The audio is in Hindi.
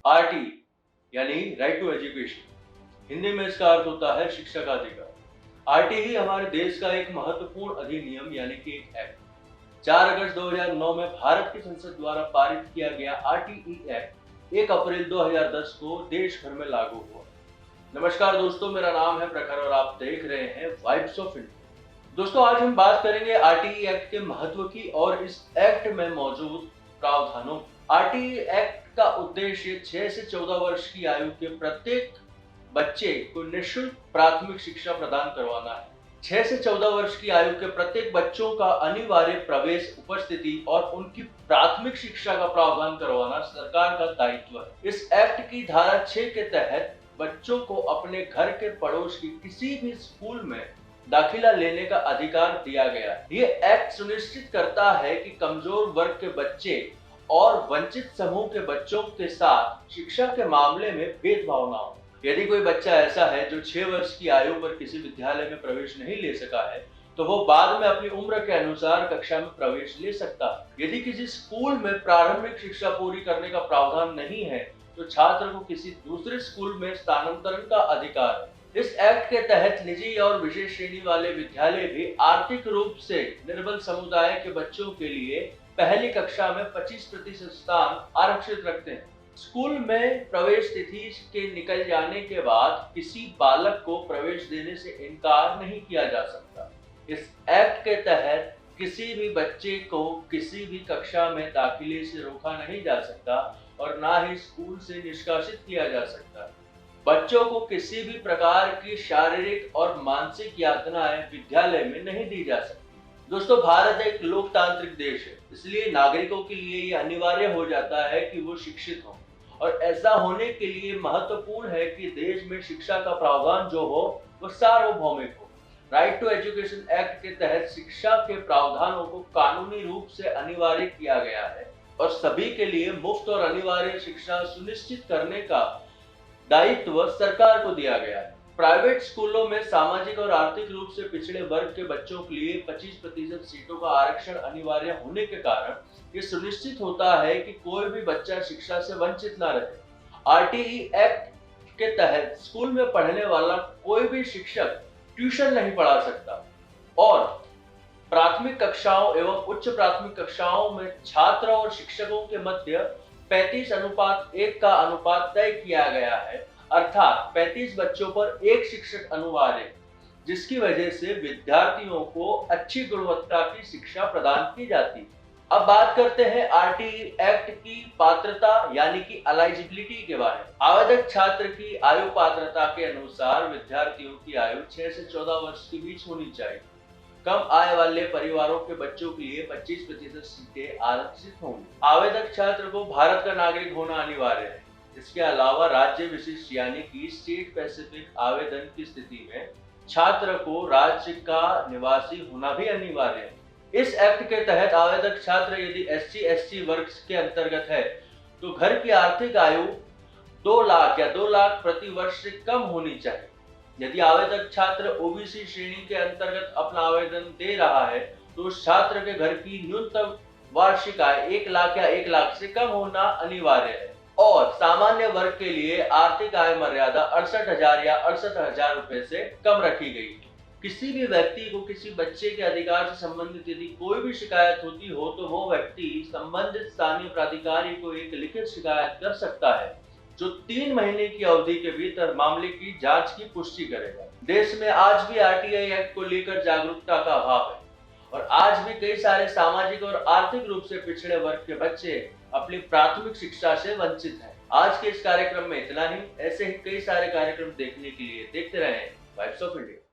आरटी यानी राइट टू एजुकेशन, हिंदी में इसका अर्थ होता है शिक्षा का अधिकार। आरटी ही हमारे देश का एक महत्वपूर्ण अधिनियम यानी कि एक एक्ट 4 अगस्त 2009 में भारत की संसद द्वारा पारित किया गया आरटीई एक्ट 1 अप्रैल 2010 को देश भर में लागू हुआ। नमस्कार दोस्तों, मेरा नाम है प्रखर और आप देख रहे हैं वाइब्स ऑफ इंडिया। दोस्तों, आज हम बात करेंगे आरटीई एक्ट के महत्व की और इस एक्ट में मौजूद प्रावधानों। आरटीई एक्ट का उद्देश्य 6 से 14 वर्ष की आयु के प्रत्येक बच्चे को निःशुल्क प्राथमिक शिक्षा प्रदान करवाना है। 6 से 14 वर्ष की आयु के प्रत्येक बच्चों का अनिवार्य प्रवेश, उपस्थिति और उनकी प्राथमिक शिक्षा का प्रावधान करवाना सरकार का दायित्व है। इस एक्ट की धारा 6 के तहत बच्चों को अपने घर के पड़ोस की किसी भी स्कूल में दाखिला लेने का अधिकार दिया गया है। ये एक्ट सुनिश्चित करता है कि कमजोर वर्ग के बच्चे और वंचित समूह के बच्चों के साथ शिक्षा के मामले में भेदभाव न हो। यदि कोई बच्चा ऐसा है जो 6 वर्ष की आयु पर किसी विद्यालय में प्रवेश नहीं ले सका है, तो वो बाद में अपनी उम्र के अनुसार कक्षा में प्रवेश ले सकता है। यदि किसी स्कूल में प्रारंभिक शिक्षा पूरी करने का प्रावधान नहीं है, तो छात्र को किसी दूसरे स्कूल में स्थानांतरण का अधिकार है। इस एक्ट के तहत निजी और विशेष श्रेणी वाले विद्यालय भी आर्थिक रूप से निर्बल समुदाय के बच्चों के लिए पहली कक्षा में 25% स्थान आरक्षित रखते हैं। स्कूल में प्रवेश तिथि के निकल जाने के बाद किसी बालक को प्रवेश देने से इनकार नहीं किया जा सकता। इस एक्ट के तहत किसी भी बच्चे को किसी भी कक्षा में दाखिले से रोका नहीं जा सकता और ना ही स्कूल से निष्कासित किया जा सकता। बच्चों को किसी भी प्रकार की शारीरिक और मानसिक यातनाएं विद्यालय में नहीं दी जा सकती। दोस्तों, भारत एक लोकतांत्रिक देश है, इसलिए नागरिकों के लिए यह अनिवार्य हो जाता है कि वो शिक्षित हों, और ऐसा होने के लिए महत्वपूर्ण है कि देश में शिक्षा का प्रावधान जो हो वो सार्वभौमिक हो। राइट टू एजुकेशन एक्ट के तहत शिक्षा के प्रावधानों को कानूनी रूप से अनिवार्य किया गया है और सभी के लिए मुफ्त और अनिवार्य शिक्षा सुनिश्चित करने का दायित्व सरकार को दिया गया है। प्राइवेट स्कूलों में सामाजिक और आर्थिक रूप से पिछड़े वर्ग के बच्चों के लिए 25% सीटों का आरक्षण अनिवार्य होने के कारण ये सुनिश्चित होता है कि कोई भी बच्चा शिक्षा से वंचित न रहे। आरटीई एक्ट के तहत स्कूल में पढ़ने वाला कोई भी शिक्षक ट्यूशन नहीं पढ़ा सकता और प्राथमिक कक्षाओं एवं उच्च प्राथमिक कक्षाओं में छात्र और शिक्षकों के मध्य 35:1 का अनुपात तय किया गया है, अर्थात 35 बच्चों पर एक शिक्षक अनिवार्य है, जिसकी वजह से विद्यार्थियों को अच्छी गुणवत्ता की शिक्षा प्रदान की जाती है। अब बात करते हैं आरटीई एक्ट की पात्रता यानी कि एलिजिबिलिटी के बारे में। आवेदक छात्र की आयु पात्रता के अनुसार विद्यार्थियों की आयु 6 से 14 वर्ष के बीच होनी चाहिए। कम आय वाले परिवारों के बच्चों के लिए 25% सीटें आरक्षित होंगी। आवेदक छात्र को भारत का नागरिक होना अनिवार्य है। इसके अलावा राज्य विशिष्ट यानी कि स्टेट स्पेसिफिक आवेदन की स्थिति में छात्र को राज्य का निवासी होना भी अनिवार्य है। इस एक्ट के तहत आवेदक छात्र यदि SC/ST वर्ग के अंतर्गत है तो घर की आर्थिक आयु 2 लाख या 2 लाख प्रति वर्ष से कम होनी चाहिए। यदि आवेदक छात्र ओबीसी श्रेणी के अंतर्गत अपना आवेदन दे रहा है तो उस छात्र के घर की न्यूनतम वार्षिक आय 1 लाख या 1 लाख से कम होना अनिवार्य है और सामान्य वर्ग के लिए आर्थिक आय मर्यादा 68,000 या 68,000 रुपए से कम रखी गई है। किसी भी व्यक्ति को किसी बच्चे के अधिकार से संबंधित यदि कोई भी शिकायत होती हो तो वो व्यक्ति संबंधित स्थानीय प्राधिकारी को एक लिखित शिकायत कर सकता है, जो 3 महीने की अवधि के भीतर मामले की जांच की पुष्टि करेगा। देश में आज भी आरटीई एक्ट को लेकर जागरूकता का अभाव है और आज भी कई सारे सामाजिक और आर्थिक रूप से पिछड़े वर्ग के बच्चे अपनी प्राथमिक शिक्षा से वंचित हैं। आज के इस कार्यक्रम में इतना ही। ऐसे ही कई सारे कार्यक्रम देखने के लिए देखते रहें वाइब्स ऑफ इंडिया।